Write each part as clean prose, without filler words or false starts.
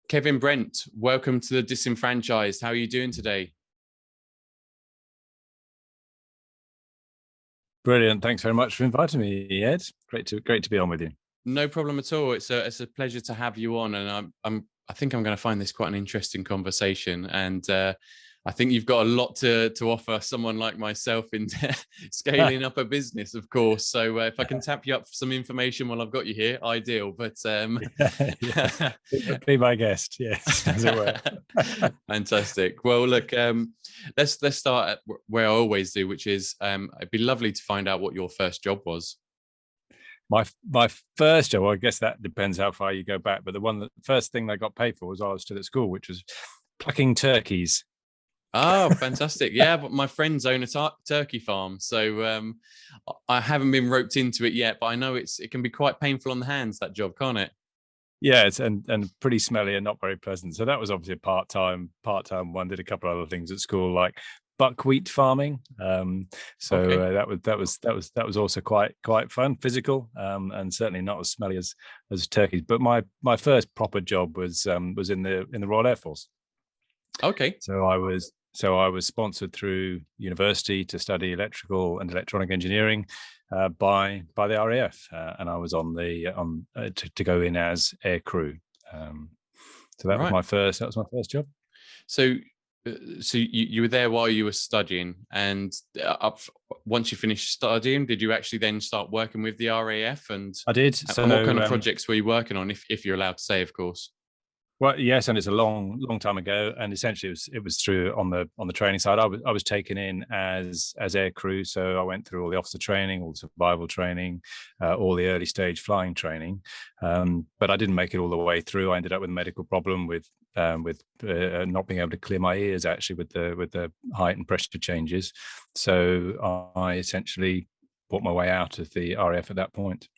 Kevin Brent, welcome to the Disenfranchised. How are you doing today? Brilliant. Thanks very much for inviting me, Ed. Great to be on with you. No problem at all. It's a pleasure to have you on, and I think I'm going to find this quite an interesting conversation. And I think you've got a lot to offer someone like myself in scaling up a business, of course. So if I can tap you up for some information while I've got you here, ideal. But Yeah. Be my guest, yes, as it were. fantastic. Well, look, let's start at where I always do, which is it'd be lovely to find out what your first job was. My first job, well, I guess that depends how far you go back, but the first thing I got paid for was while I was still at school, which was plucking turkeys. Oh, fantastic. Yeah, but my friends own a turkey farm. So I haven't been roped into it yet, but I know it can be quite painful on the hands, that job, can't it? Yeah, and pretty smelly and not very pleasant. So that was obviously a part-time one. Did a couple of other things at school, like buckwheat farming. Okay. That was also quite fun, physical, and certainly not as smelly as turkeys. But my first proper job was in the Royal Air Force. Okay. So I was sponsored through university to study electrical and electronic engineering by the RAF, and I was to go in as air crew. So that was Right. my first job. So so you were there while you were studying, and once you finished studying, did you actually then start working with the RAF, I did. So and what kind of projects were you working on, if you're allowed to say, of course? well, yes, and it's a long time ago, and essentially it was through on the training side. I was taken in as air crew, so I went through all the officer training, all the survival training, all the early stage flying training, but I didn't make it all the way through. I ended up with a medical problem with not being able to clear my ears, actually, with the height and pressure changes. So I essentially bought my way out of the RAF at that point.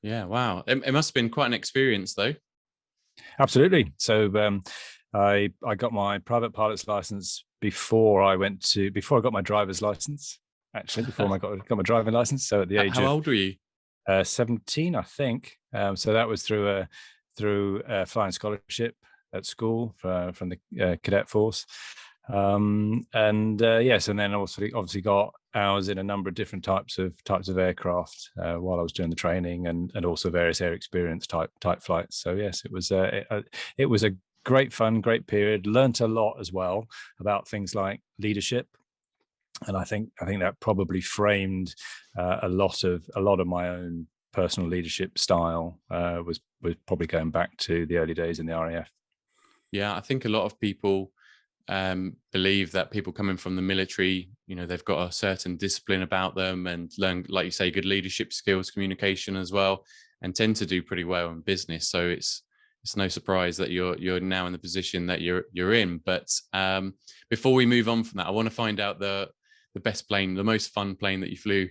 Yeah. Wow. It must have been quite an experience, though. Absolutely. So I got my private pilot's license before I got my driver's license. Actually, before I got my driving license. So at the age How of old were you? 17, I think. So that was through a flying scholarship at school from the cadet force. Yes, and then also obviously got hours in a number of different types of aircraft while I was doing the training, and also various air experience type flights. So yes, it was a great fun, great period. Learned a lot as well about things like leadership, and I think that probably framed a lot of my own personal leadership style. Was probably going back to the early days in the RAF. Yeah, I think a lot of people believe that people coming from the military, they've got a certain discipline about them and learn, like you say, good leadership skills, communication as well, and tend to do pretty well in business. So it's no surprise that you're now in the position that you're in. But before we move on from that, I want to find out the best plane, the most fun plane that you flew.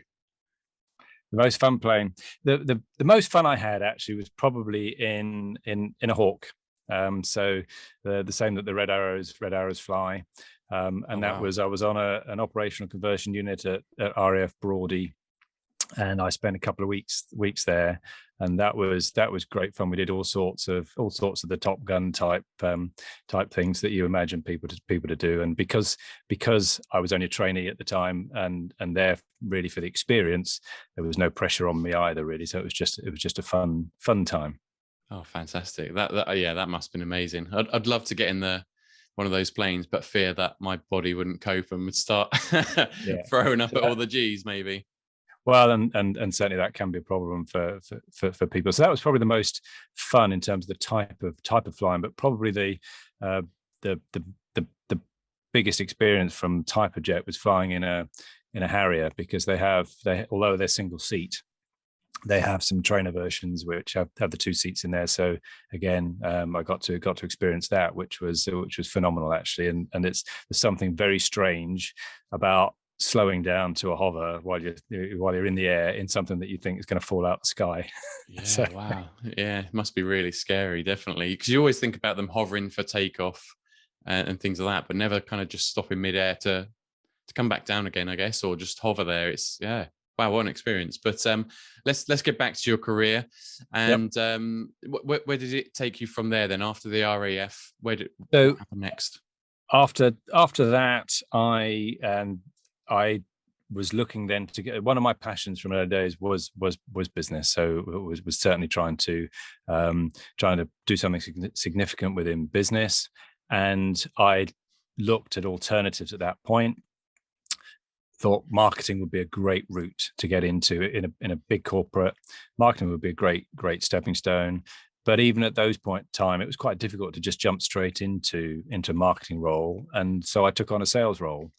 The most fun plane. The most fun I had actually was probably in a Hawk. So the same that the red arrows fly. And Oh, that wow. was I was on an operational conversion unit at RAF Broady, and I spent a couple of weeks there, and that was great fun. We did all sorts of the Top Gun type things that you imagine people to do. And because I was only a trainee at the time, and there really for the experience, there was no pressure on me either, really. So it was just a fun time. Oh, fantastic. That must have been amazing. I'd love to get in one of those planes, but fear that my body wouldn't cope and would start Yeah. throwing up So at all the G's, maybe. well, and certainly that can be a problem for people. So that was probably the most fun in terms of the type of flying, but probably uh, the biggest experience from type of jet was flying in a Harrier, because although they're single seat, they have some trainer versions which have the two seats in there. So again, I got to experience that, which was phenomenal, actually. And there's something very strange about slowing down to a hover while you're in the air in something that you think is going to fall out the sky. So Yeah, wow. Yeah, it must be really scary, definitely. Because you always think about them hovering for takeoff and things like that, but never kind of just stop in midair to come back down again, I guess, or just hover there. It's, yeah. Wow, what an experience! But let's get back to your career, and where did it take you from there? Then after the RAF, what happened next? After that, I was looking then to get, one of my passions from early days was business. So it was certainly trying to do something significant within business, and I looked at alternatives at that point. Thought marketing would be a great route to get into in a big corporate. Marketing would be a great stepping stone. But even at those point in time, it was quite difficult to just jump straight into a marketing role. And so I took on a sales role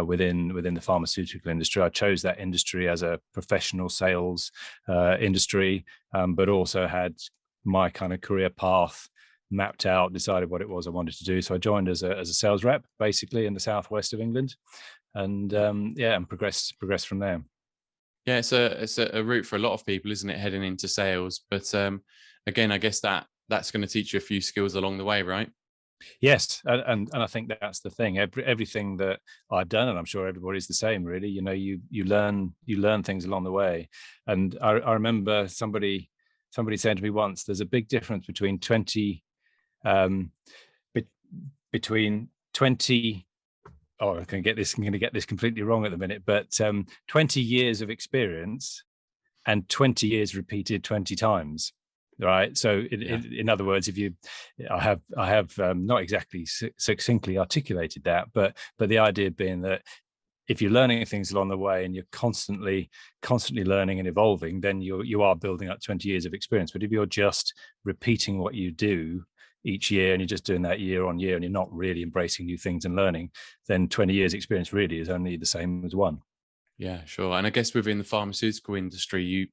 within the pharmaceutical industry. I chose that industry as a professional sales industry, but also had my kind of career path mapped out, decided what it was I wanted to do. So I joined as a sales rep, basically in the southwest of England, and and progressed from there. Yeah, it's a route for a lot of people, isn't it, heading into sales? But again, I guess that's going to teach you a few skills along the way, right? Yes, and I think that's the thing. Everything that I've done, and I'm sure everybody's the same, really. You know, you learn things along the way. And I remember somebody said to me once, "There's a big difference between 20 between 20." Oh, I'm going to get this completely wrong at the minute, but 20 years of experience and 20 years repeated 20 times. Right. So in other words, I have not exactly succinctly articulated that, but the idea being that if you're learning things along the way and you're constantly learning and evolving, then you are building up 20 years of experience. But if you're just repeating what you do each year and you're just doing that year on year and you're not really embracing new things and learning, then 20 years experience really is only the same as one. Yeah, sure. And I guess within the pharmaceutical industry, you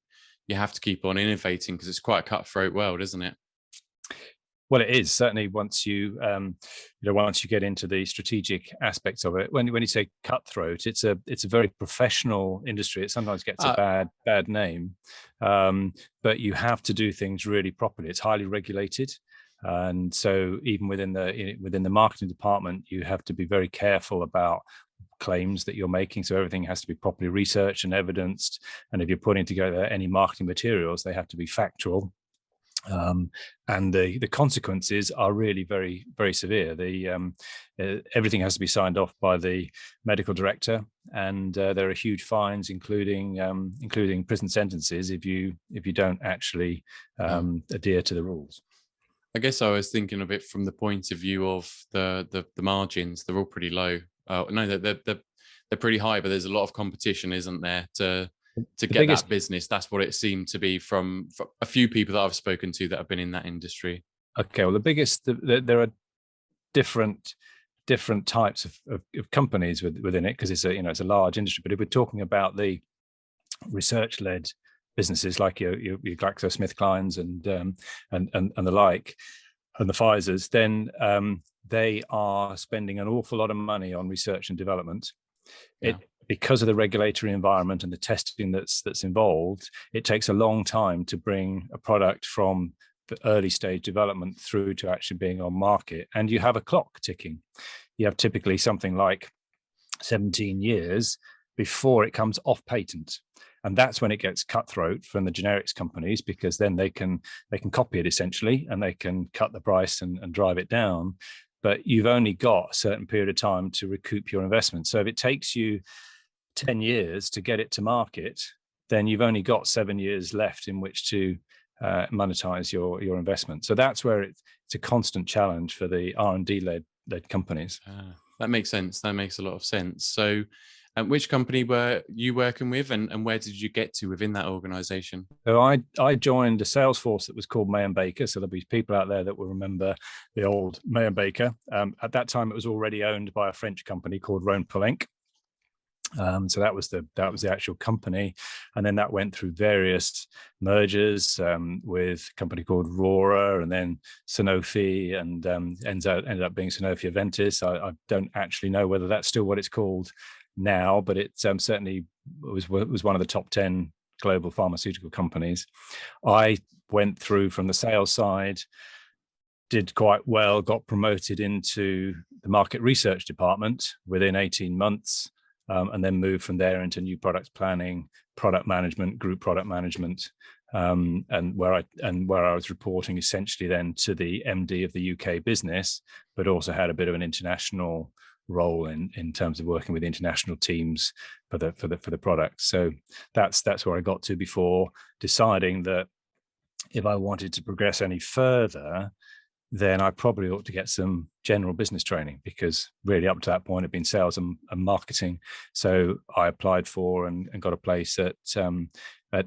have to keep on innovating because it's quite a cutthroat world, isn't it? Well, it is certainly once you once you get into the strategic aspects of it. When you say cutthroat, it's a very professional industry. It sometimes gets a bad name, but you have to do things really properly. It's highly regulated, and so even within the marketing department, you have to be very careful about claims that you're making. So everything has to be properly researched and evidenced. And if you're putting together any marketing materials, they have to be factual. And the consequences are really very, very severe. Everything has to be signed off by the medical director, and there are huge fines, including prison sentences if you don't actually adhere to the rules. I guess I was thinking of it from the point of view of the margins. They're all pretty low. No, they're pretty high, but there's a lot of competition, isn't there, to get that business? That's what it seemed to be from a few people that I've spoken to that have been in that industry. Okay, well, there are different types of companies within it, because it's a large industry. But if we're talking about the research-led businesses like your GlaxoSmithKlines and the like, and the Pfizers, then they are spending an awful lot of money on research and development. Because of the regulatory environment and the testing that's involved, it takes a long time to bring a product from the early stage development through to actually being on market. And you have a clock ticking. You have typically something like 17 years before it comes off patent. And that's when it gets cutthroat from the generics companies, because then they can copy it essentially, and they can cut the price and drive it down. But you've only got a certain period of time to recoup your investment. So if it takes you 10 years to get it to market, then you've only got 7 years left in which to monetize your investment. So that's where it's a constant challenge for the R&D led companies. That makes sense. That makes a lot of sense. So which company were you working with, and where did you get to within that organization? So I joined a sales force that was called May & Baker. So there'll be people out there that will remember the old May & Baker. At that time, it was already owned by a French company called Rhône-Poulenc. So that was the actual company, and then that went through various mergers with a company called Rora, and then Sanofi, and ended up being Sanofi Aventis. I don't actually know whether that's still what it's called now, but it certainly was one of the top 10 global pharmaceutical companies. I went through from the sales side, did quite well, got promoted into the market research department within 18 months. And then moved from there into new product planning, product management, group product management, and where I was reporting essentially then to the MD of the UK business, but also had a bit of an international role in terms of working with international teams for the product. So that's where I got to before deciding that if I wanted to progress any further, then I probably ought to get some general business training, because really up to that point it had been sales and marketing. So I applied for and got a place at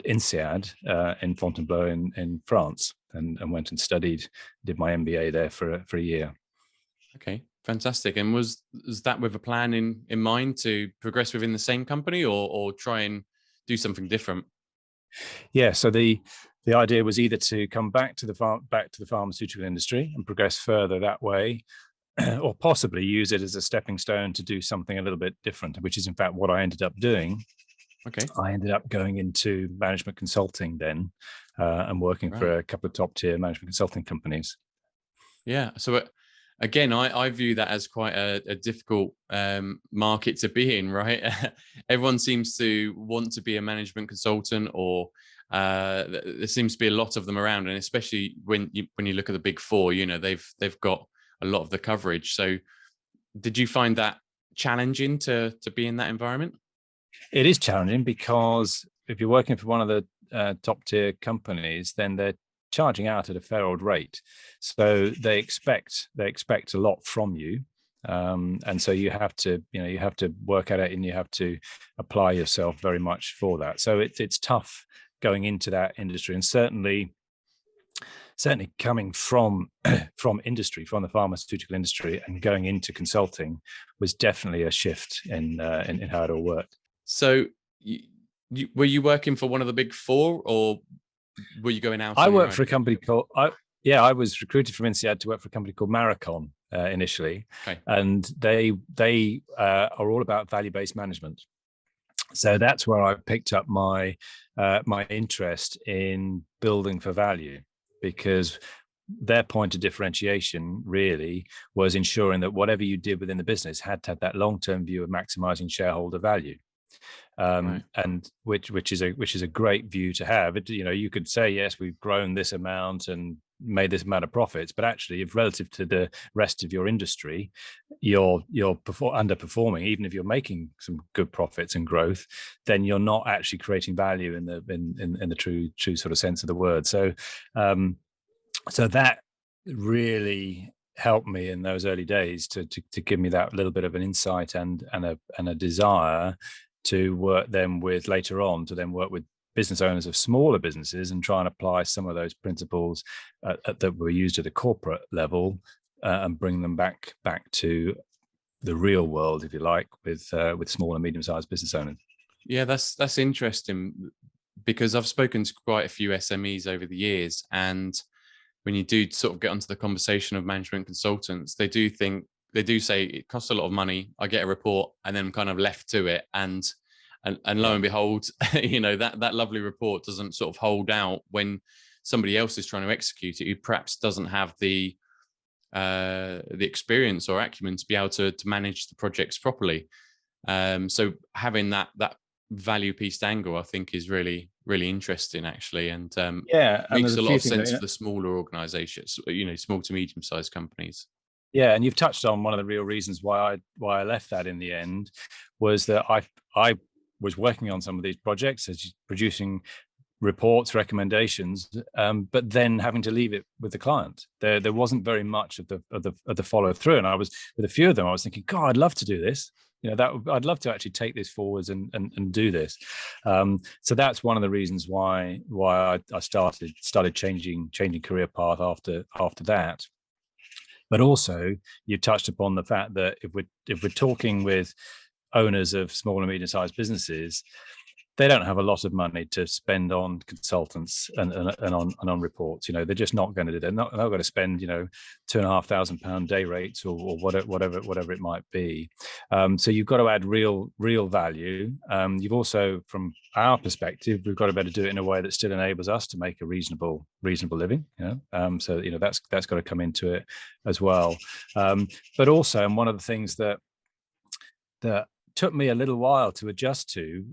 INSEAD in Fontainebleau in France, and went and did my MBA there for a year. Okay, fantastic. And was that with a plan in mind to progress within the same company, or try and do something different? Yeah, so the idea was either to come back to the pharmaceutical industry and progress further that way, or possibly use it as a stepping stone to do something a little bit different, which is in fact what I ended up doing. Okay. I ended up going into management consulting then, and working for a couple of top tier management consulting companies. Yeah. So again, I view that as quite a difficult market to be in, right? Everyone seems to want to be a management consultant, or there seems to be a lot of them around, and especially when you look at the big four, they've got a lot of the coverage. So did you find that challenging to be in that environment? It is challenging, because if you're working for one of the top tier companies, then they're charging out at a fair old rate. So they expect a lot from you. And so you have to work at it, and you have to apply yourself very much for that. So it's tough going into that industry, and certainly coming from industry, from the pharmaceutical industry, and going into consulting was definitely a shift in how it all worked. So were you working for one of the big four, or were you going out? I worked for a company called I was recruited from INSEAD to work for a company called Maricon initially. Okay. And they are all about value-based management. So that's where I picked up my interest in building for value, because their point of differentiation really was ensuring that whatever you did within the business had to have that long-term view of maximizing shareholder value. And which is a great view to have. You could say, yes, we've grown this amount and made this amount of profits, but actually, if relative to the rest of your industry, you're underperforming, even if you're making some good profits and growth, then you're not actually creating value in the true sort of sense of the word. So that really helped me in those early days to give me that little bit of an insight and a desire to work with business owners of smaller businesses and try and apply some of those principles that were used at a corporate level, and bring them back to the real world, if you like, with small and medium-sized business owners. Yeah, that's interesting, because I've spoken to quite a few SMEs over the years, and when you do sort of get onto the conversation of management consultants, they do say it costs a lot of money. I get a report and then I'm kind of left to it. And lo and behold, that lovely report doesn't sort of hold out when somebody else is trying to execute it, who perhaps doesn't have the experience or acumen to be able to manage the projects properly. So having that value piece angle, I think, is really, really interesting, actually, and makes a lot of sense for the smaller organizations, small to medium sized companies. Yeah, and you've touched on one of the real reasons why I left that in the end, was that I was working on some of these projects, as producing reports, recommendations, but then having to leave it with the client. There wasn't very much of the follow through, and I was with a few of them. I was thinking, God, I'd love to do this. I'd love to actually take this forwards and do this. So that's one of the reasons why I started changing career path after that. But also, you touched upon the fact that if we're talking with owners of small and medium-sized businesses, they don't have a lot of money to spend on consultants and on reports. They're just not going to do that. They're not going to spend £2,500 day rates or whatever it might be. So you've got to add real value. You've also, from our perspective, we've got to better do it in a way that still enables us to make a reasonable living. So that's got to come into it as well. But also, and one of the things that took me a little while to adjust to,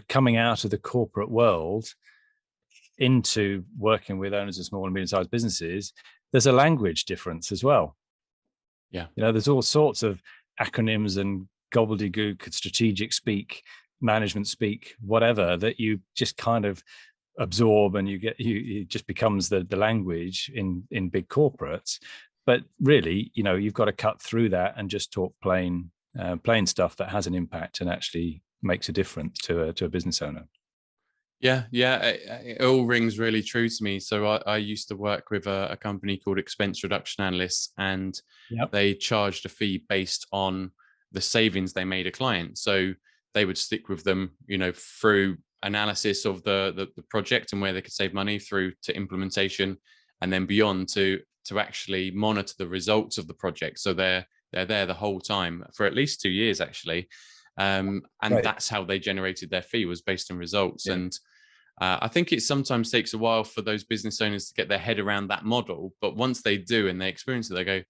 coming out of the corporate world into working with owners of small and medium-sized businesses, there's a language difference as well. Yeah. There's all sorts of acronyms and gobbledygook, strategic speak, management speak, whatever, that you just kind of absorb, and it just becomes the language in big corporates. But really, you've got to cut through that and just talk plain stuff that has an impact and actually makes a difference to a business owner. Yeah, it all rings really true to me. So I used to work with a company called Expense Reduction Analysts, and they charged a fee based on the savings they made a client. So they would stick with them, through analysis of the project and where they could save money, through to implementation, and then beyond to actually monitor the results of the project. So they're there the whole time for at least 2 years, actually. And that's how they generated their fee, was based on results. Yeah. And I think it sometimes takes a while for those business owners to get their head around that model. But once they do and they experience it, they go,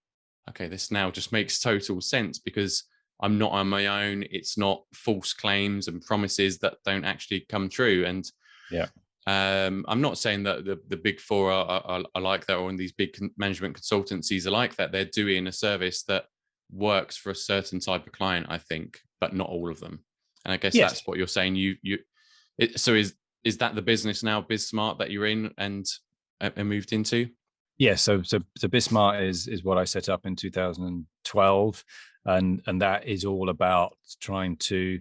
okay, this now just makes total sense, because I'm not on my own. It's not false claims and promises that don't actually come true. And I'm not saying that the big four are like that, or in these big management consultancies are like that. They're doing a service that works for a certain type of client, I think, but not all of them. And I guess that's what you're saying. So is that the business now, BizSmart, that you're in and moved into? Yeah, so BizSmart is what I set up in 2012, and that is all about trying to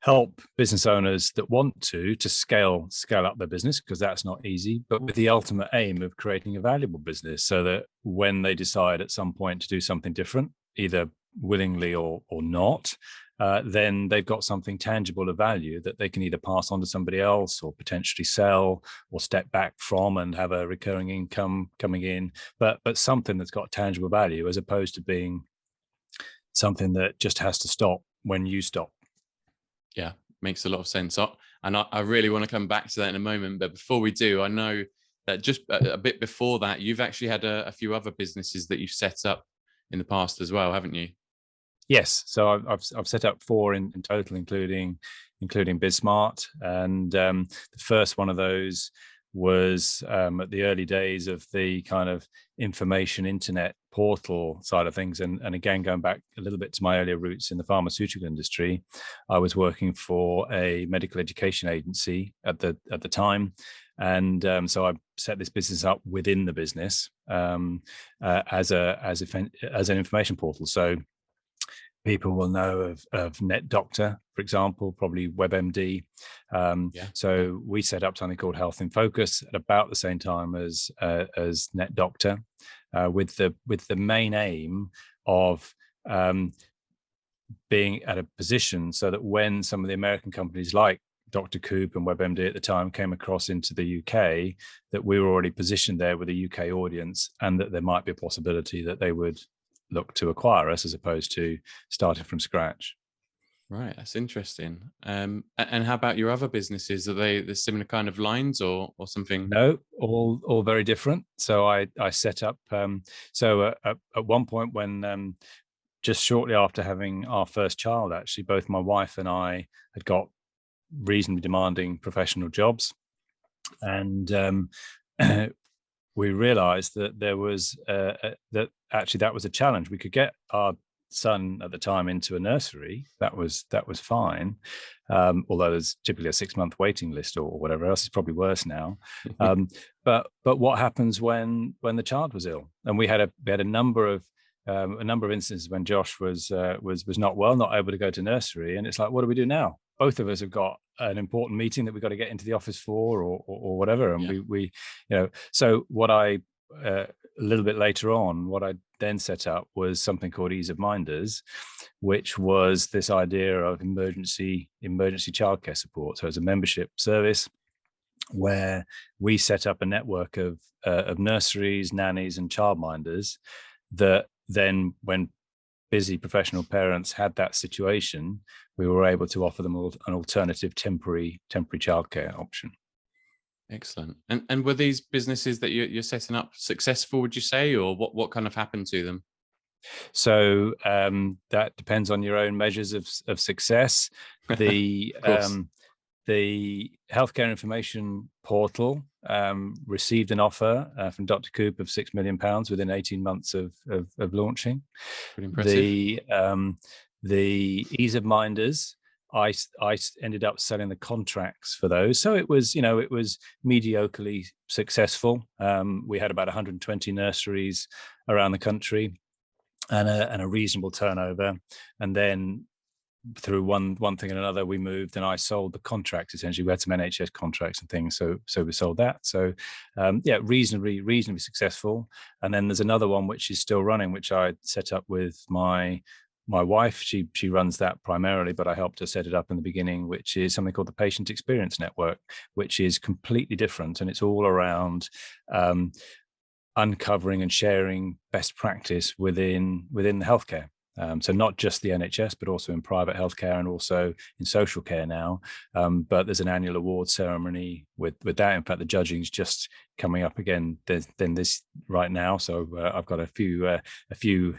help business owners that want to scale up their business, because that's not easy, but with the ultimate aim of creating a valuable business, so that when they decide at some point to do something different, either willingly or not, then they've got something tangible of value that they can either pass on to somebody else, or potentially sell, or step back from and have a recurring income coming in, but something that's got tangible value, as opposed to being something that just has to stop when you stop. Yeah, makes a lot of sense. And I really want to come back to that in a moment. But before we do, I know that just a bit before that, you've actually had a few other businesses that you've set up in the past as well, haven't you? Yes. So I've set up 4 in total, including BizSmart. And the first one of those was at the early days of the kind of information internet portal side of things. And again, going back a little bit to my earlier roots in the pharmaceutical industry, I was working for a medical education agency at the time. And so I set this business up within the business as an information portal. So people will know of NetDoctor, for example, probably WebMD. So we set up something called Health in Focus at about the same time as NetDoctor, with the main aim of being at a position so that when some of the American companies like Dr. Coop and WebMD at the time came across into the UK, that we were already positioned there with a UK audience, and that there might be a possibility that they would look to acquire us, as opposed to starting from scratch. Right, that's interesting. And how about your other businesses? Are they the similar kind of lines or something? No, all very different. So I set up. At one point, when just shortly after having our first child, actually, both my wife and I had got reasonably demanding professional jobs, and we realized that there was that was a challenge. We could get our son at the time into a nursery. That was fine, although there's typically a 6-month waiting list or whatever else. It's probably worse now. But what happens when the child was ill? And we had a number of instances when Josh was not well, not able to go to nursery, and it's like, what do we do now? Both of us have got an important meeting that we've got to get into the office for, or whatever. And we so what I a little bit later on, what I then set up was something called Ease of Minders, which was this idea of emergency childcare support. So it's a membership service where we set up a network of nurseries, nannies, and childminders that then, when busy professional parents had that situation, we were able to offer them an alternative temporary childcare option. Excellent. And were these businesses that you're setting up successful, would you say, or what kind of happened to them? So that depends on your own measures of success. The the healthcare information portal received an offer from Dr. Coop of £6 million within 18 months of launching. Pretty impressive. The ease of minders, I ended up selling the contracts for those. So it was, it was mediocrely successful. We had about 120 nurseries around the country and a reasonable turnover. And then through one thing and another, we moved and I sold the contracts. Essentially, we had some NHS contracts and things. So we sold that. So reasonably successful. And then there's another one which is still running, which I set up with my wife. She runs that primarily, but I helped her set it up in the beginning, which is something called the Patient Experience Network, which is completely different. And it's all around uncovering and sharing best practice within the healthcare. So not just the NHS, but also in private healthcare and also in social care now. But there's an annual award ceremony with that. In fact, the judging's just coming up again then this right now. So I've got a few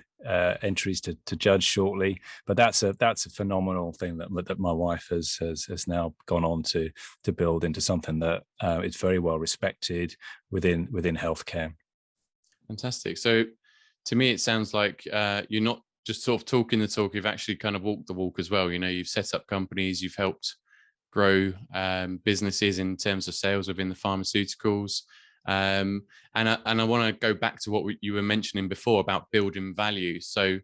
entries to judge shortly. But that's a phenomenal thing that my wife has now gone on to build into something that is very well respected within healthcare. Fantastic. So to me, it sounds like you're not just sort of talking the talk, you've actually kind of walked the walk as well. You've set up companies, you've helped grow businesses in terms of sales within the pharmaceuticals. And I want to go back to what you were mentioning before about building value. So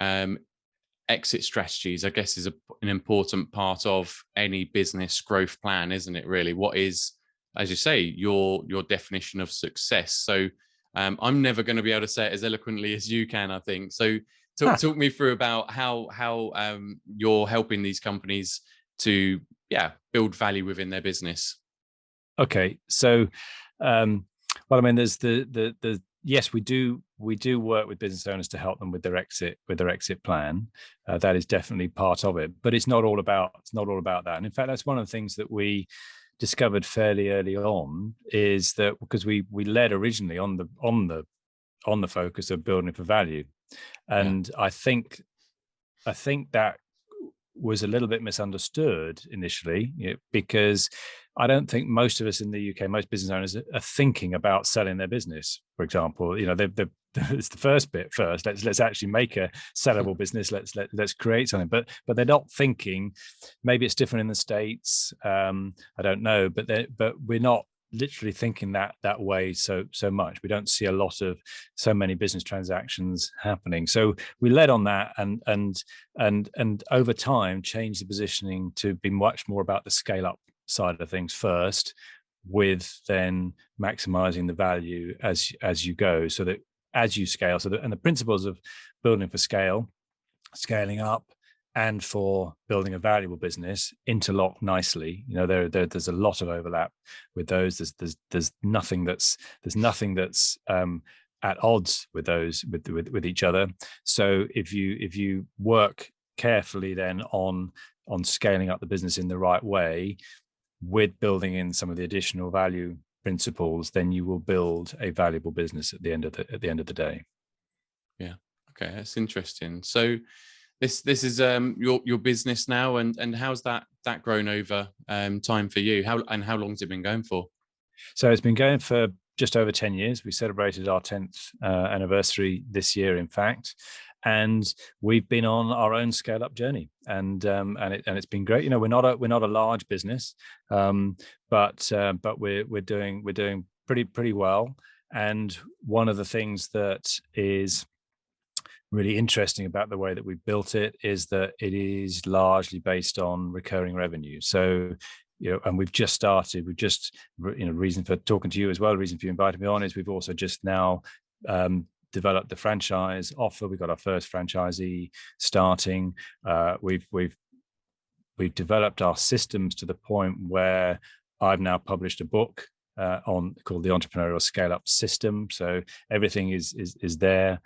exit strategies, I guess, is an important part of any business growth plan, isn't it, really? What is, as you say, your definition of success? So I'm never going to be able to say it as eloquently as you can, I think. So talk me through about how you're helping these companies to build value within their business. Okay, so well, I mean, there's the yes, we do work with business owners to help them with their exit plan. That is definitely part of it, but it's not all about that. And in fact, that's one of the things that we discovered fairly early on, is that because we led originally on the focus of building for value, and I think that was a little bit misunderstood initially, because I don't think most of us in the UK, most business owners, are thinking about selling their business. For example, it's the first bit first. Let's actually make a sellable business. Let's create something. But they're not thinking. Maybe it's different in the States. I don't know. But we're not literally thinking that way so much. We don't see a lot of so many business transactions happening. So we led on that and over time changed the positioning to be much more about the scale up side of things first, with then maximizing the value as you go, so that as you scale, and the principles of building for scale, scaling up, and for building a valuable business interlock nicely. There's a lot of overlap with those. There's nothing that's at odds with those with each other. So if you work carefully then on scaling up the business in the right way, with building in some of the additional value principles, then you will build a valuable business at the end of the day. Yeah. Okay, that's interesting. So this is your business now, and how's that grown over time for you? How long has it been going for? So it's been going for just over 10 years. We celebrated our 10th anniversary this year, in fact. And we've been on our own scale-up journey, and it's been great. We're not a large business, but we're doing pretty well. And one of the things that is really interesting about the way that we built it is that it is largely based on recurring revenue. So, and we've just started. Reason for talking to you as well, the reason for you inviting me on is we've also just now developed the franchise offer. We've got our first franchisee starting. We've developed our systems to the point where I've now published a book called the Entrepreneurial ScaleUp system. So everything is there.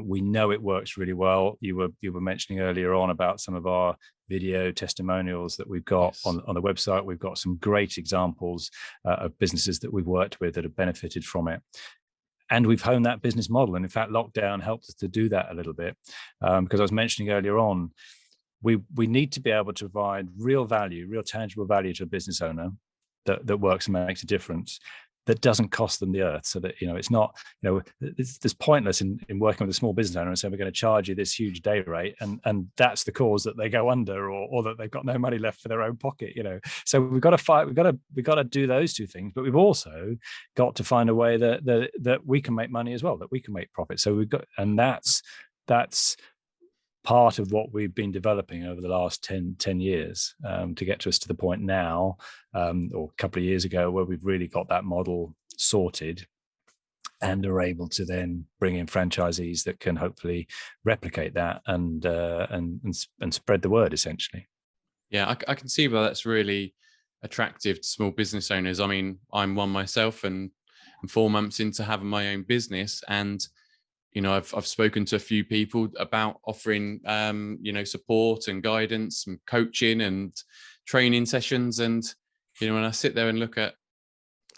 We know it works really well. You were mentioning earlier on about some of our video testimonials that we've got on the website. We've got some great examples of businesses that we've worked with that have benefited from it. And we've honed that business model. And in fact, lockdown helped us to do that a little bit, because I was mentioning earlier on, we need to be able to provide real value, real tangible value to a business owner that works and makes a difference, that doesn't cost them the earth. So that, it's not, it's pointless in working with a small business owner and saying, we're going to charge you this huge day rate, and that's the cause that they go under, or that they've got no money left for their own pocket. So we've got to fight. We've got to do those two things, but we've also got to find a way that we can make money as well, that we can make profit. So and that's part of what we've been developing over the last 10 years, to get us to the point now, or a couple of years ago, where we've really got that model sorted and are able to then bring in franchisees that can hopefully replicate that and spread the word, essentially. Yeah, I can see why that's really attractive to small business owners. I mean, I'm one myself, and I'm 4 months into having my own business, and I've spoken to a few people about offering, support and guidance and coaching and training sessions. And, when I sit there and look at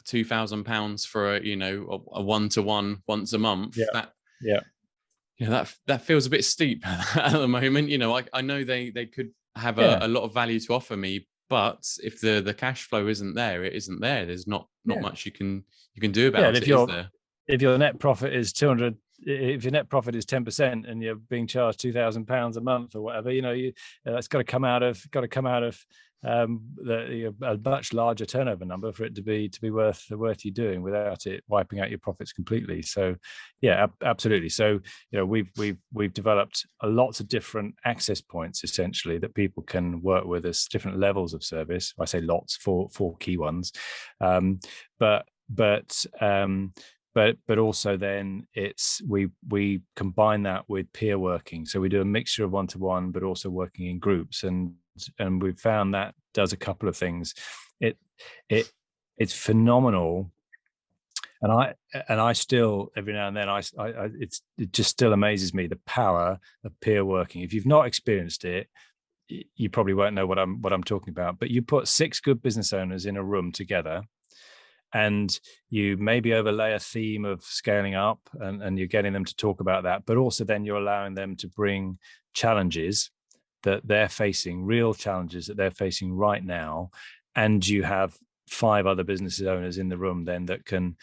£2,000 for a one-to-one once a month, that feels a bit steep at the moment. I know they could have a lot of value to offer me, but if the cash flow isn't there, it isn't there. There's not much you can do about it, is there? If your net profit is 200, if your net profit is 10% and you're being charged £2,000 a month or whatever, that's got to come out of a much larger turnover number for it to be worth you doing, without it wiping out your profits completely. So yeah, absolutely. So we've developed lots of different access points, essentially, that people can work with as different levels of service. I say lots, four key ones, but also then we combine that with peer working. So we do a mixture of one-to-one, but also working in groups, and we've found that does a couple of things. It's phenomenal, and I still, every now and then, it just still amazes me, the power of peer working. If you've not experienced it, you probably won't know what I'm talking about. But you put 6 good business owners in a room together, and you maybe overlay a theme of scaling up, and you're getting them to talk about that, but also then you're allowing them to bring challenges that they're facing, real challenges that they're facing right now. And you have 5 other business owners in the room then that can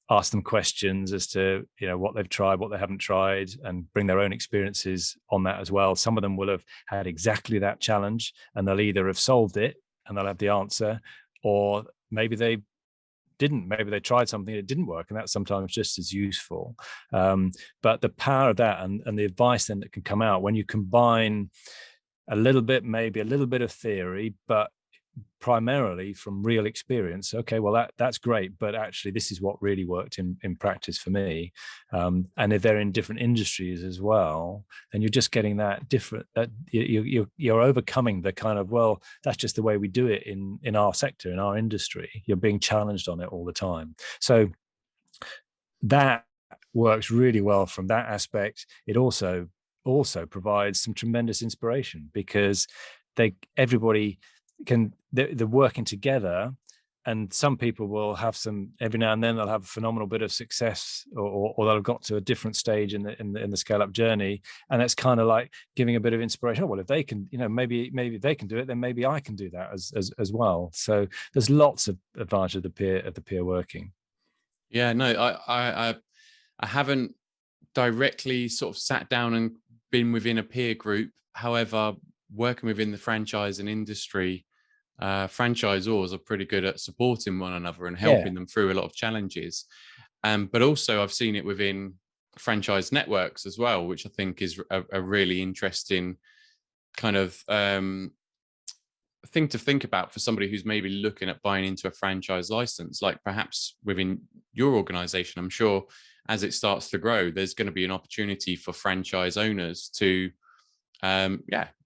ask them questions as to, what they've tried, what they haven't tried, and bring their own experiences on that as well. Some of them will have had exactly that challenge, and they'll either have solved it and they'll have the answer, or maybe they didn't. Maybe they tried something that didn't work, and that's sometimes just as useful. But the power of that and the advice then that can come out when you combine maybe a little bit of theory, but primarily from real experience. Okay, well that's great, but actually this is what really worked in practice for me. And if they're in different industries as well, then you're just getting that different, that you're overcoming the kind of, well, that's just the way we do it in our sector, in our industry. You're being challenged on it all the time. So that works really well from that aspect. It also provides some tremendous inspiration, because everybody they're working together, and some people will have every now and then they'll have a phenomenal bit of success, or they'll have got to a different stage in the scale up journey, and that's kind of like giving a bit of inspiration. Oh, well, if they can, maybe they can do it, then maybe I can do that as well. So there's lots of advantage of the peer working. Yeah, no, I haven't directly sort of sat down and been within a peer group. However, working within the franchising industry, franchisors are pretty good at supporting one another and helping them through a lot of challenges. But also I've seen it within franchise networks as well, which I think is a really interesting kind of thing to think about for somebody who's maybe looking at buying into a franchise license. Like perhaps within your organization, I'm sure as it starts to grow, there's going to be an opportunity for franchise owners to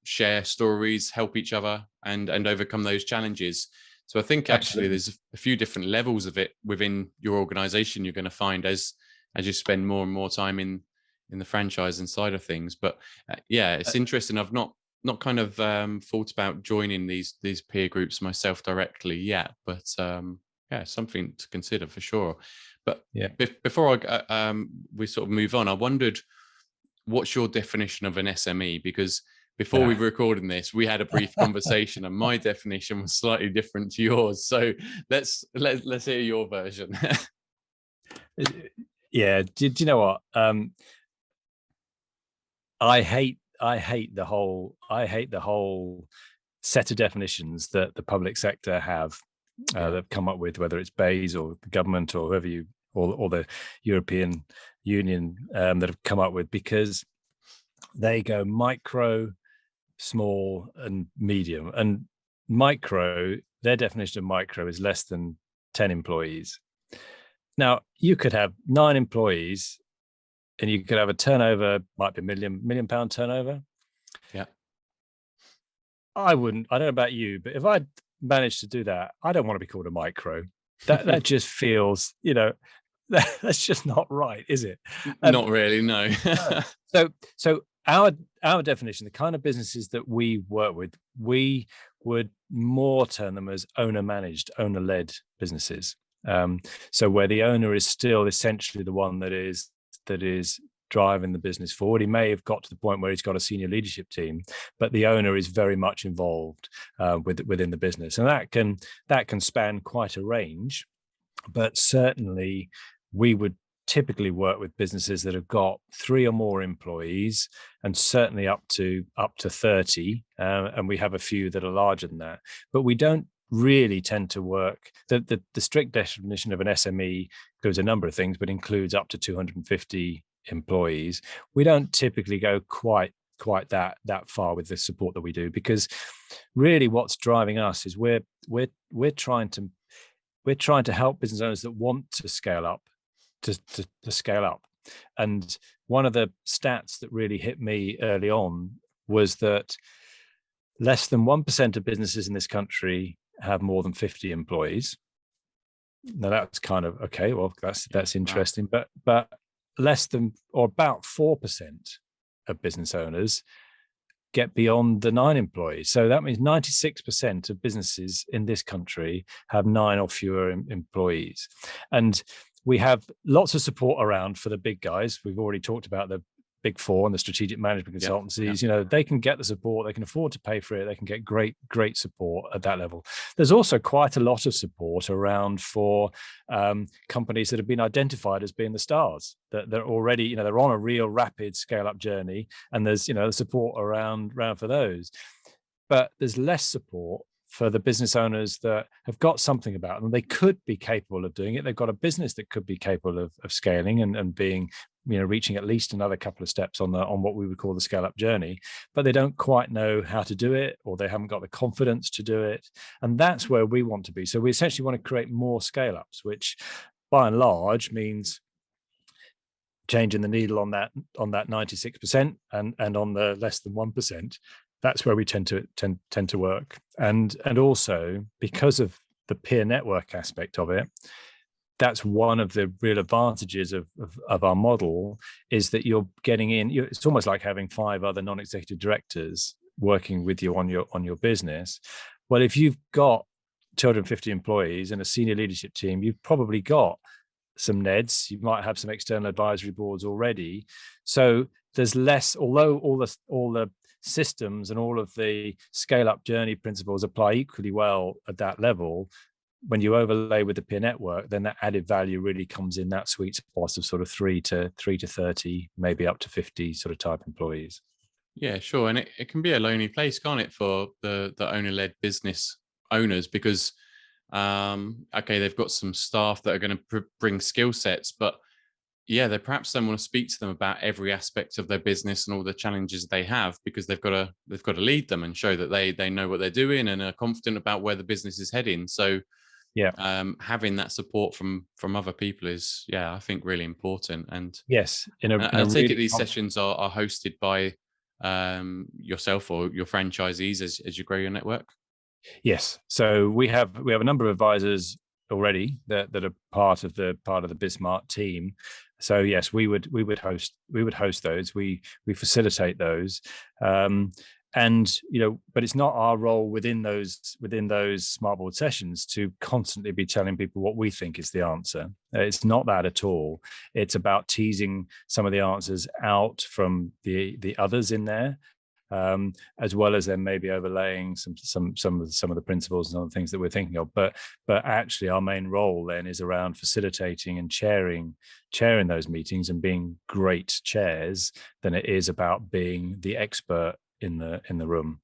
share stories, help each other, and overcome those challenges. So I think actually there's a few different levels of it within your organization you're going to find as you spend more and more time in the franchising side of things. But it's interesting. I've not kind of thought about joining these peer groups myself directly yet, but something to consider for sure. But before we sort of move on, I wondered, what's your definition of an SME? Because before we were recording this, we had a brief conversation, and my definition was slightly different to yours. So let's hear your version. Yeah. Do you know what? I hate the whole set of definitions that the public sector have they've come up with, whether it's Bayes or the government or whoever or the European Union that have come up with, because they go micro, small, and medium. And micro, their definition of micro is less than 10 employees. Now, you could have 9 employees and you could have a turnover, might be million pound turnover. Yeah. I don't know about you, but if I managed to do that, I don't want to be called a micro. That just feels, that's just not right, is it? Not really, no. So our definition, the kind of businesses that we work with, we would more term them as owner-managed, owner-led businesses. So where the owner is still essentially the one that is driving the business forward. He may have got to the point where he's got a senior leadership team, but the owner is very much involved within the business, and that can span quite a range. But certainly, we would typically work with businesses that have got 3 or more employees, and certainly up to 30. And we have a few that are larger than that. But we don't really tend to work. The strict definition of an SME includes a number of things, but includes up to 250 employees. We don't typically go quite that far with the support that we do, because really what's driving us is we're trying to help business owners that want to scale up to scale up. And one of the stats that really hit me early on was that less than 1% of businesses in this country have more than 50 employees. Now that's kind of okay. Well, that's interesting, but less than, or about 4% of business owners get beyond the 9 employees. So that means 96% of businesses in this country have 9 or fewer employees. And we have lots of support around for the big guys. We've already talked about the Big Four and the strategic management consultancies. Yeah. They can get the support, they can afford to pay for it, they can get great support at that level. There's also quite a lot of support around for companies that have been identified as being the stars, that they're already, they're on a real rapid scale up journey, and there's support around for those. But there's less support for the business owners that have got something about them. They could be capable of doing it. They've got a business that could be capable of scaling and being, reaching at least another couple of steps on what we would call the scale up journey, but they don't quite know how to do it, or they haven't got the confidence to do it. And that's where we want to be. So we essentially want to create more scale ups, which by and large means changing the needle on that 96% and on the less than 1%. That's where we tend to work. And also because of the peer network aspect of it, that's one of the real advantages of our model, is that you're getting in. It's almost like having 5 other non-executive directors working with you on your business. Well, if you've got 250 employees and a senior leadership team, you've probably got some NEDs. You might have some external advisory boards already. So there's less, although all the systems and all of the scale up journey principles apply equally well at that level. When you overlay with the peer network, then that added value really comes in that sweet spot of sort of 3 to 30, maybe up to 50 sort of type employees. Yeah, sure. And it can be a lonely place, can't it, for the owner-led business owners, because they've got some staff that are going to bring skill sets, but they perhaps don't want to speak to them about every aspect of their business and all the challenges they have, because they've got to lead them and show that they know what they're doing and are confident about where the business is heading. So having that support from other people is, I think, really important. And yes, I take it these sessions are hosted by yourself or your franchisees as you grow your network. Yes, so we have a number of advisors already that are part of the BizSmart team. So yes, we would host those. We facilitate those, and but it's not our role within those smart board sessions to constantly be telling people what we think is the answer. It's not that at all. It's about teasing some of the answers out from the others in there, as well as then maybe overlaying some of the principles and other things that we're thinking of. But actually, our main role then is around facilitating and chairing those meetings and being great chairs than it is about being the expert in the room.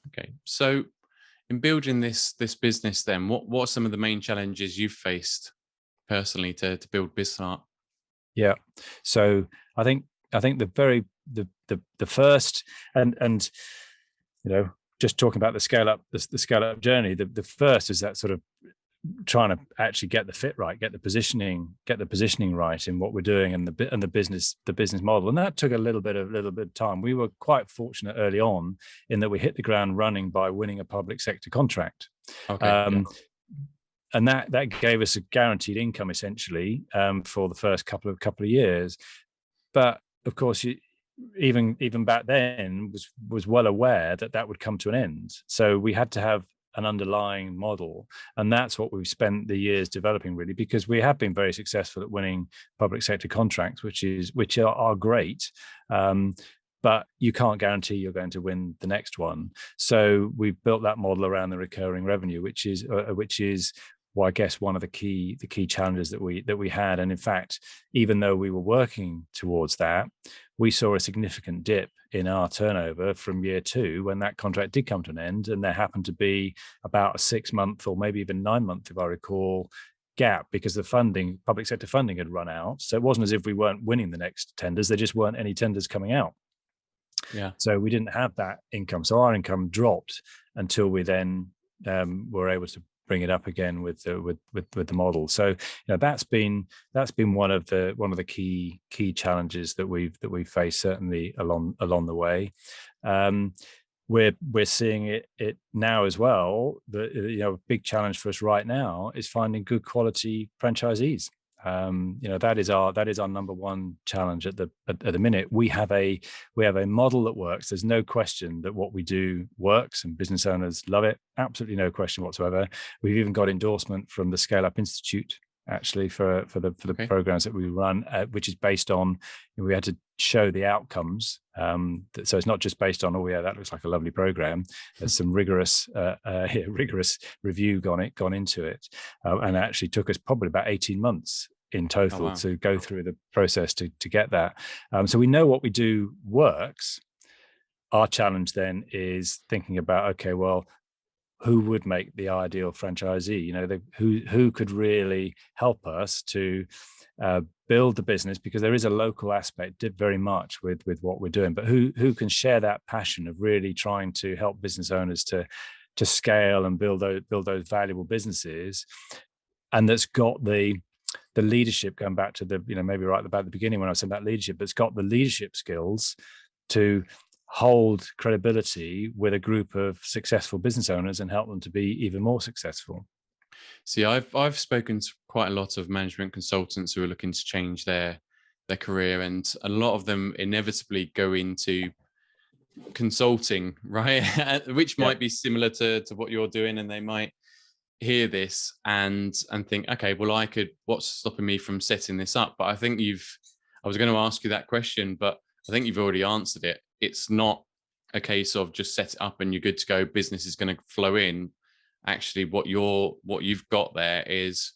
Okay, so in building this business, then what are some of the main challenges you've faced personally to build BizSmart? Yeah, so I think the first and just talking about the ScaleUp journey, the first is that sort of trying to actually get the fit right, get the positioning right in what we're doing and the business model, and that took a little bit of time. We were quite fortunate early on in that we hit the ground running by winning a public sector contract. Okay. And that gave us a guaranteed income essentially for the first couple of years. But of course, even back then was well aware that would come to an end. So we had to have an underlying model, and that's what we've spent the years developing, really, because we have been very successful at winning public sector contracts, which are great. But you can't guarantee you're going to win the next one. So we've built that model around the recurring revenue, which is well, I guess one of the key challenges that we had. And in fact, even though we were working towards that, we saw a significant dip in our turnover from year 2 when that contract did come to an end, and there happened to be about a 6-month or maybe even 9-month, if I recall, gap because the public sector funding had run out. So it wasn't as if we weren't winning the next tenders; there just weren't any tenders coming out. Yeah. So we didn't have that income. So our income dropped until we then were able to bring it up again with the model. So that's been one of the key challenges that we've faced certainly along the way. We're seeing it now as well. A big challenge for us right now is finding good quality franchisees. That is our number one challenge at the minute. We have a model that works. There's no question that what we do works and business owners love it. Absolutely no question whatsoever. We've even got endorsement from the ScaleUp Institute actually for the okay. programs that we run, which is based on, we had to show the outcomes. So it's not just based on, oh yeah, that looks like a lovely program. There's some rigorous review gone into it, and it actually took us probably about 18 months in total to go through the process to get that. So we know what we do works. Our challenge then is thinking about, okay, well, who would make the ideal franchisee? Who could really help us to build the business, because there is a local aspect very much with what we're doing, but who can share that passion of really trying to help business owners to scale and build those valuable businesses, and that's got the leadership, going back to maybe right about the beginning when I was saying about leadership, that's got the leadership skills to hold credibility with a group of successful business owners and help them to be even more successful. See, I've spoken to quite a lot of management consultants who are looking to change their career, and a lot of them inevitably go into consulting, right? Which might be similar to what you're doing, and they might hear this and think, okay, well, what's stopping me from setting this up? But I think I was going to ask you that question, but I think you've already answered it. It's not a case of just set it up and you're good to go. Business is going to flow in. Actually, what you've got there is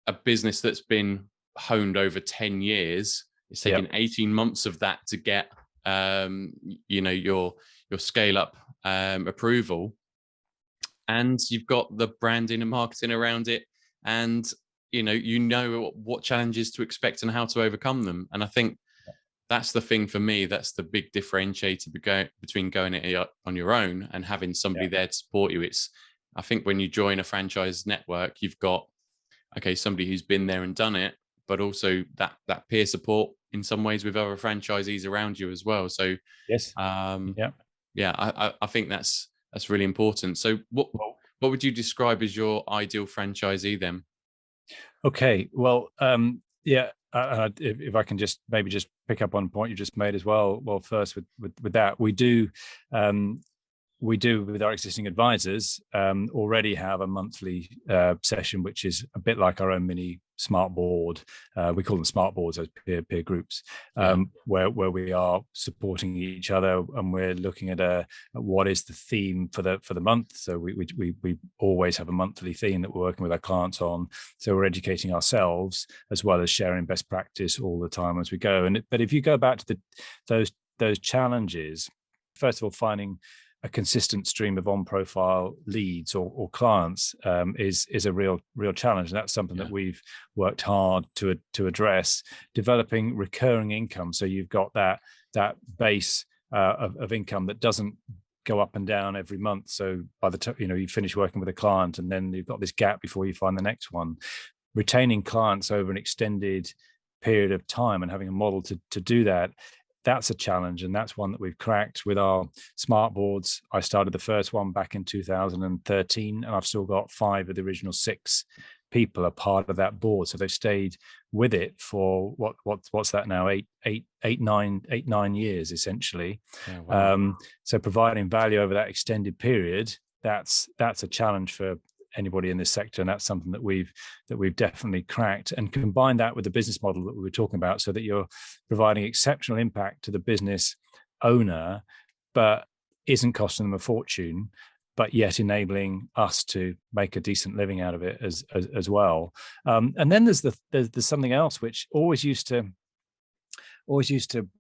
a business that's been honed over 10 years. It's taken 18 months of that to get your ScaleUp approval, and you've got the branding and marketing around it, and what challenges to expect and how to overcome them. And I think that's the thing for me. That's the big differentiator between going it on your own and having somebody there to support you. I think when you join a franchise network, you've got, somebody who's been there and done it, but also that peer support in some ways with other franchisees around you as well. So yes, I think that's really important. So what would you describe as your ideal franchisee then? Okay, well, if I can just pick up on a point you just made as well. Well, first with that, we do we do with our existing advisors already have a monthly session, which is a bit like our own mini smart board. We call them smart boards as peer groups, where we are supporting each other, and we're looking at what is the theme for the month. So we always have a monthly theme that we're working with our clients on. So we're educating ourselves as well as sharing best practice all the time as we go. But if you go back to those challenges, first of all, finding a consistent stream of on-profile leads or clients is a real challenge, and that's something that we've worked hard to address. Developing recurring income, so you've got that base of income that doesn't go up and down every month. So by the time you finish working with a client, and then you've got this gap before you find the next one. Retaining clients over an extended period of time and having a model to do that. That's a challenge, and that's one that we've cracked with our smart boards. I started the first one back in 2013, and I've still got 5 of the original 6 people are part of that board. So they've stayed with it for what's that now? 9 years essentially. Yeah, wow. So providing value over that extended period, that's a challenge for anybody in this sector, and that's something that we've definitely cracked. And combine that with the business model that we were talking about, so that you're providing exceptional impact to the business owner, but isn't costing them a fortune, but yet enabling us to make a decent living out of it as well. And then there's something else which always used to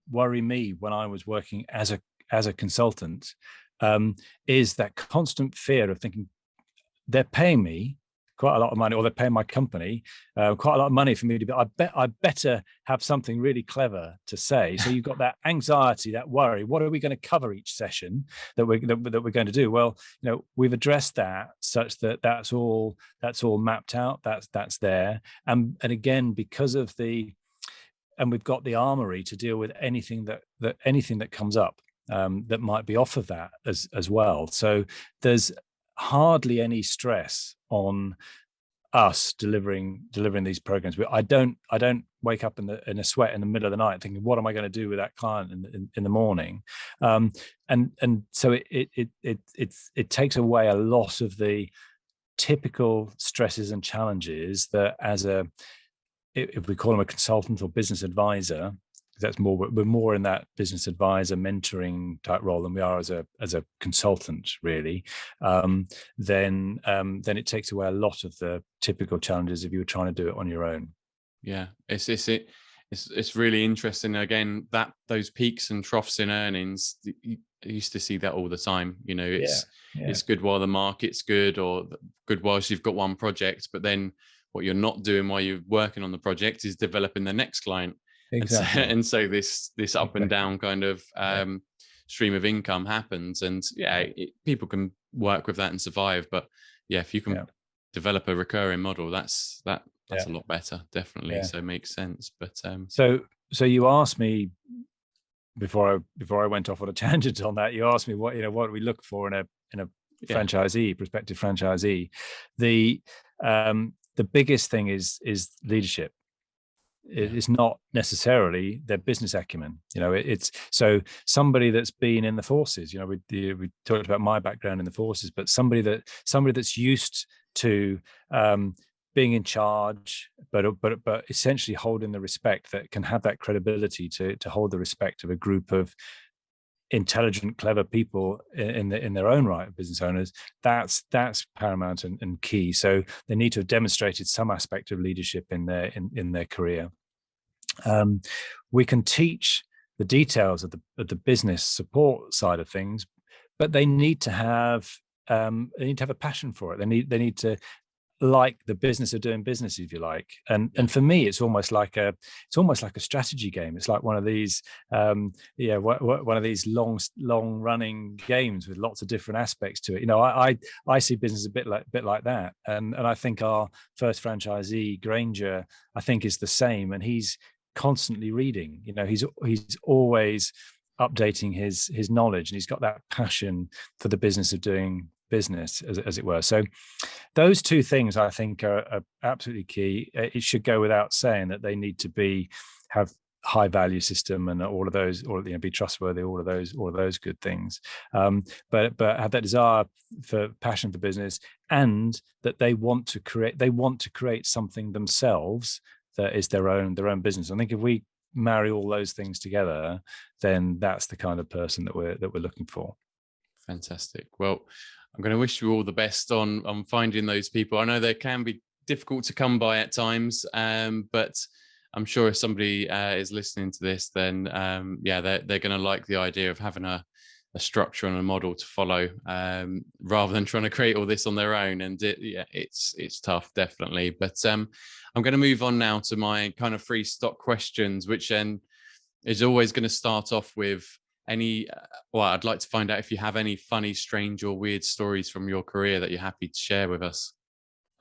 worry me when I was working as a consultant, is that constant fear of thinking, they're paying me quite a lot of money, or they're paying my company quite a lot of money for me to be. I better have something really clever to say. So you've got that anxiety, that worry. What are we going to cover each session that we're going to do? Well, we've addressed that such that that's all mapped out. That's there. And again, because of and we've got the armory to deal with anything that comes up that might be off of that as well. So there's hardly any stress on us delivering these programs. But I don't wake up in a sweat in the middle of the night thinking, what am I going to do with that client in the morning? And so it takes away a lot of the typical stresses and challenges that if we call them a consultant or business advisor, that's we're more in that business advisor mentoring type role than we are as a consultant, really. Then it takes away a lot of the typical challenges if you were trying to do it on your own. Yeah, it's really interesting. Again, that those peaks and troughs in earnings, you used to see that all the time. It's good while the market's good, or good whilst you've got one project, but then what you're not doing while you're working on the project is developing the next client. Exactly. And so this up and down kind of stream of income happens, and people can work with that and survive. But if you can develop a recurring model, that's a lot better, definitely. Yeah. So it makes sense. But so you asked me before I went off on a tangent on that. You asked me what do we look for in a franchisee, prospective franchisee. The biggest thing is leadership. It's not necessarily their business acumen. It's so somebody that's been in the forces. We talked about my background in the forces, but somebody that's used to being in charge, but essentially holding the respect, that can have that credibility to hold the respect of a group of intelligent, clever people in their own right, business owners. That's paramount and key. So they need to have demonstrated some aspect of leadership in their career. We can teach the details of the business support side of things, but they need to have a passion for it. They need to like the business of doing business, if you like. And for me, it's almost like a strategy game. It's like one of these one of these long running games with lots of different aspects to it. I see business a bit like that. And I think our first franchisee, Granger, I think is the same. And he's constantly reading. He's always updating his knowledge, and he's got that passion for the business of doing business, as it were. So those two things I think are absolutely key. It should go without saying that they need to have high value system and all of those, or be trustworthy, all of those good things. But have that desire for passion for business, and that they want to create something themselves that is their own business. I think if we marry all those things together, then that's the kind of person that we're looking for. Fantastic. Well, I'm going to wish you all the best on finding those people. I know they can be difficult to come by at times, but I'm sure if somebody is listening to this, then they're going to like the idea of having a structure and a model to follow, rather than trying to create all this on their own. And it's tough, definitely. But I'm going to move on now to my kind of free stock questions, which is always going to start off with I'd like to find out if you have any funny, strange, or weird stories from your career that you're happy to share with us.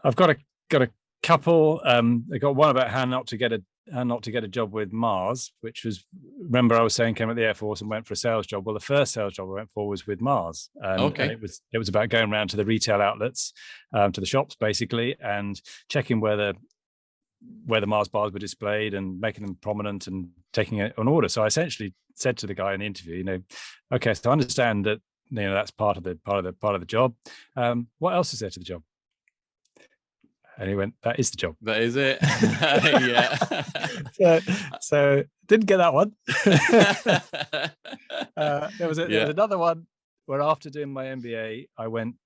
I've got a couple. I got one about how not to get a job with Mars, which was, remember I was saying, came at the Air Force and went for a sales job. Well, the first sales job I went for was with Mars. And it was about going around to the retail outlets, to the shops basically, and checking where the Mars bars were displayed and making them prominent and taking an order. So I essentially said to the guy in the interview, okay, so I understand that that's part of the job. What else is there to the job? And he went, that is the job. That is it. Yeah. so didn't get that one. There was another one where, after doing my MBA, I went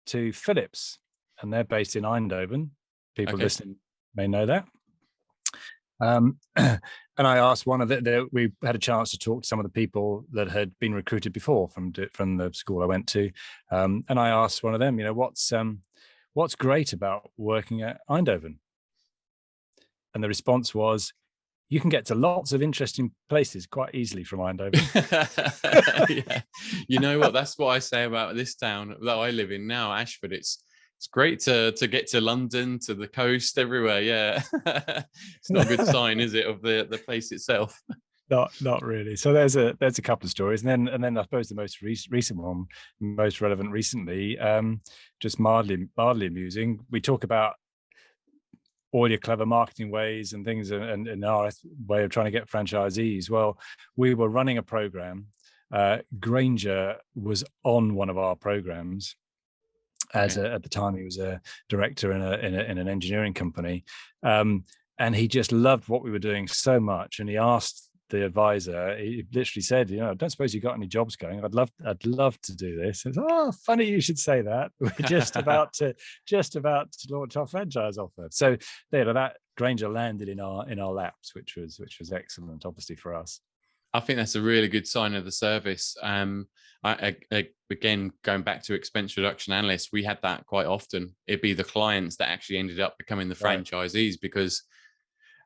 to Philips, and they're based in Eindhoven. People listening may know that. And I asked one of we had a chance to talk to some of the people that had been recruited before from the school I went to. And I asked one of them, what's great about working at Eindhoven? And the response was, you can get to lots of interesting places quite easily from Eindhoven. Yeah. You know what? That's what I say about this town that I live in now, Ashford. It's great to get to London, to the coast, everywhere. Yeah. It's not a good sign, is it, of the place itself? Not really. So there's a couple of stories, and then I suppose the most recent one, most relevant recently, just mildly amusing. We talk about all your clever marketing ways and things, and our way of trying to get franchisees. Well, we were running a program. Granger was on one of our programs. At the time, he was a director in an engineering company, and he just loved what we were doing so much. And he asked the advisor, he literally said, I don't suppose you got any jobs going? I'd love to do this. It's, funny you should say that. We're just about to launch our franchise offer. So that Granger landed in our laps, which was excellent, obviously, for us. I think that's a really good sign of the service. Again, going back to expense reduction analysts, we had that quite often. It'd be the clients that actually ended up becoming the franchisees, because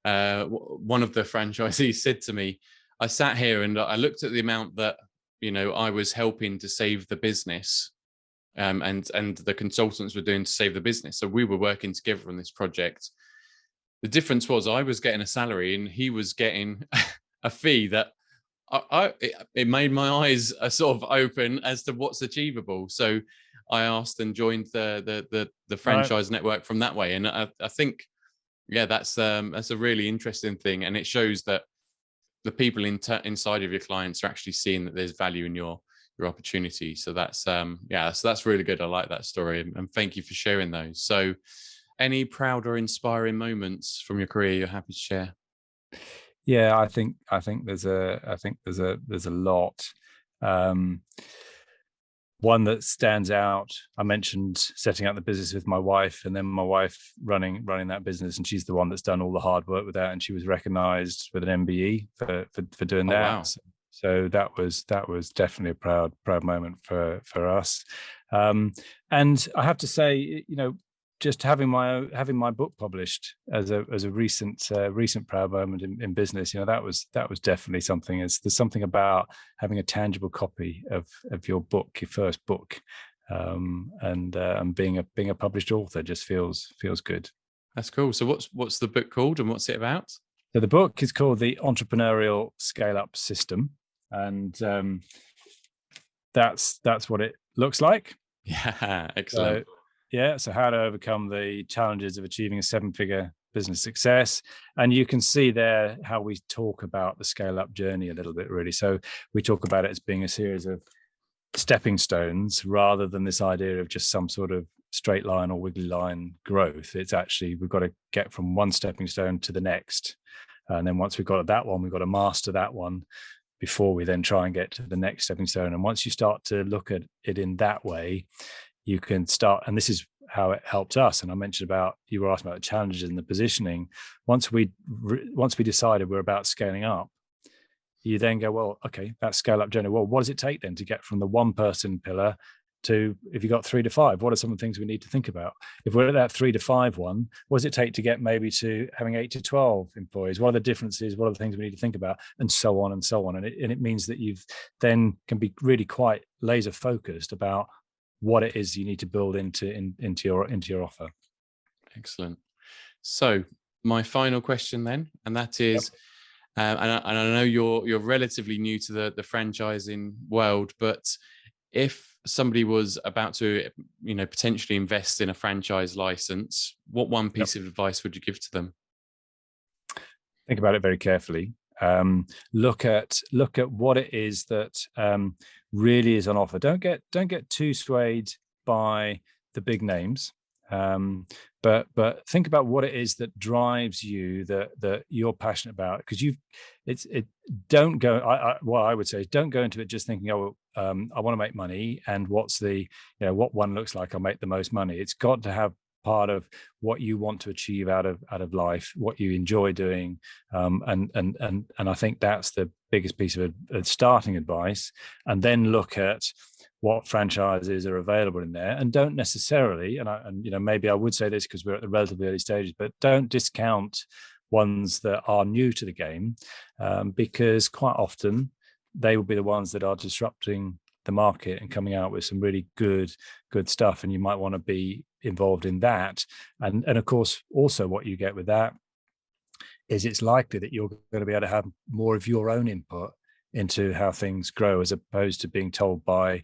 one of the franchisees said to me, I sat here and I looked at the amount that I was helping to save the business, and the consultants were doing to save the business. So we were working together on this project. The difference was I was getting a salary and he was getting a fee that it made my eyes sort of open as to what's achievable. So I asked and joined the franchise network from that way. And I think, that's a really interesting thing. And it shows that the people inside of your clients are actually seeing that there's value in your opportunity. So that's really good. I like that story, and thank you for sharing those. So any proud or inspiring moments from your career you're happy to share? Yeah, I think there's a lot. One that stands out, I mentioned setting up the business with my wife, and then my wife running that business, and she's the one that's done all the hard work with that, and she was recognized with an MBE for doing that. Wow. So that was definitely a proud moment for us. And I have to say, just having my book published as a recent proud moment in business, that was definitely something. There's something about having a tangible copy of your book, your first book, and being a published author just feels good. That's cool. So what's the book called, and what's it about? So the book is called The Entrepreneurial ScaleUp System, and that's what it looks like. Yeah, excellent. So how to overcome the challenges of achieving a seven-figure business success. And you can see there how we talk about the ScaleUp journey a little bit, really. So we talk about it as being a series of stepping stones rather than this idea of just some sort of straight line or wiggly line growth. It's actually, we've got to get from one stepping stone to the next. And then once we've got that one, we've got to master that one before we then try and get to the next stepping stone. And once you start to look at it in that way, you can start, and this is how it helped us. And I mentioned about, you were asking about the challenges and the positioning. Once we decided we're about scaling up, you then go, well, okay, that's scale up journey. Well, what does it take then to get from the one person pillar to, if you got 3 to 5, what are some of the things we need to think about? If we're at that 3 to 5 one, what does it take to get maybe to having 8 to 12 employees? What are the differences? What are the things we need to think about? And so on and so on. And it means that you've then can be really quite laser focused about what it is you need to build into your offer. Excellent. So my final question then, and that is, and I know you're relatively new to the franchising world, but if somebody was about to, potentially invest in a franchise license, what one piece of advice would you give to them? Think about it very carefully. Look at what it is that really is on offer. Don't get too swayed by the big names, but think about what it is that drives you, that you're passionate about. Because don't go. What I would say is, don't go into it just thinking, oh, I want to make money, and what's the, what one looks like, I'll make the most money. It's got to have part of what you want to achieve out of life, what you enjoy doing, and I think that's the biggest piece of starting advice. And then look at what franchises are available in there, and don't necessarily, and maybe I would say this because we're at the relatively early stages, but don't discount ones that are new to the game, because quite often they will be the ones that are disrupting the market and coming out with some really good stuff, and you might want to be involved in that. And of course, also what you get with that is it's likely that you're going to be able to have more of your own input into how things grow, as opposed to being told by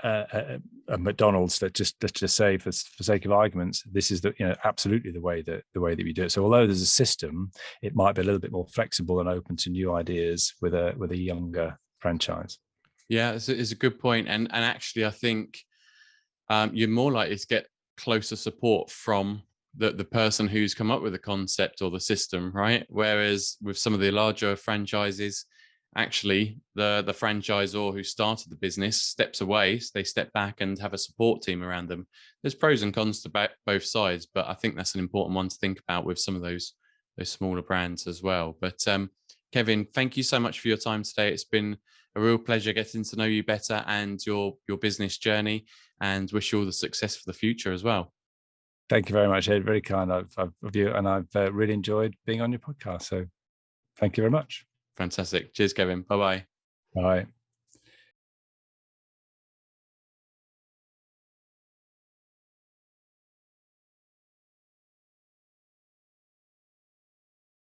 a McDonald's that just, let's just say for sake of arguments, this is absolutely the way that we do it. So although there's a system, it might be a little bit more flexible and open to new ideas with a younger franchise. Yeah, it's a good point. And actually, I think you're more likely to get closer support from the person who's come up with the concept or the system, right? Whereas with some of the larger franchises, actually the franchisor who started the business steps away, so they step back and have a support team around them. There's pros and cons to both sides, but I think that's an important one to think about with some of those smaller brands as well. But Kevin, thank you so much for your time today. It's been a real pleasure getting to know you better and your business journey, and wish you all the success for the future as well. Thank you very much, Ed. Very kind of you, and I've really enjoyed being on your podcast. So thank you very much. Fantastic. Cheers, Kevin. Bye-bye. Bye.